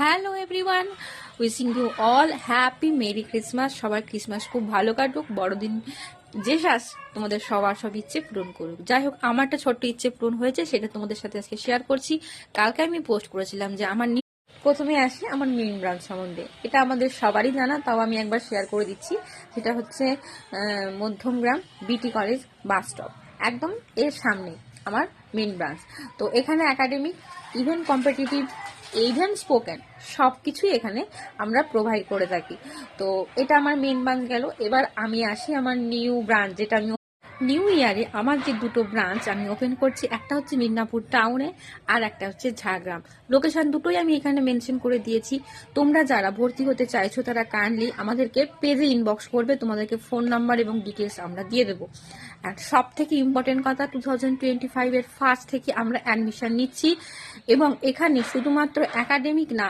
Hello everyone, wishing you all happy merry Christmas. সবার Christmas খুব ভালো কাটুক, বড়দিন জেসাস তোমাদের সবার সব ইচ্ছে পূরণ করুক। যাই হোক, আমার একটা ছোট্ট ইচ্ছে পূরণ হয়েছে, সেটা তোমাদের সাথে আজকে শেয়ার করছি। কালকে আমি পোস্ট করেছিলাম যে প্রথমে আসি আমার মেইন ব্রাঞ্চ সম্বন্ধে। এটা আমাদের সবারই জানা, তাও আমি একবার শেয়ার করে দিচ্ছি। সেটা হচ্ছে মধ্যমগ্রাম বিটি কলেজ বাস স্টপ, একদম এর সামনে আমার মেইন ব্রাঞ্চ। তো এখানে academic, even competitive, even spoken সব কিছুই এখানে আমরা প্রোভাইড করে থাকি। তো এটা আমার মেইন ব্রাঞ্চ গেল। এবার আমি আসি আমার নিউ ব্রাঞ্চ, যেটা আমি নিউ ইয়ারে আমার যে দুটো ব্রাঞ্চ আমি ওপেন করছি, একটা হচ্ছে মিদনাপুর টাউনে আর একটা হচ্ছে ঝাড়গ্রাম। লোকেশন দুটোই আমি এখানে মেনশন করে দিয়েছি। তোমরা যারা ভর্তি হতে চাইছো তারা কাইন্ডলি আমাদেরকে পেজে ইনবক্স করবে, তোমাদেরকে ফোন নাম্বার এবং ডিটেলস আমরা দিয়ে দেবো। আর সব থেকে ইম্পর্টেন্ট কথা, 2025 এর ফার্স্ট থেকে আমরা অ্যাডমিশন নিচ্ছি এবং এখানে শুধুমাত্র একাডেমিক না,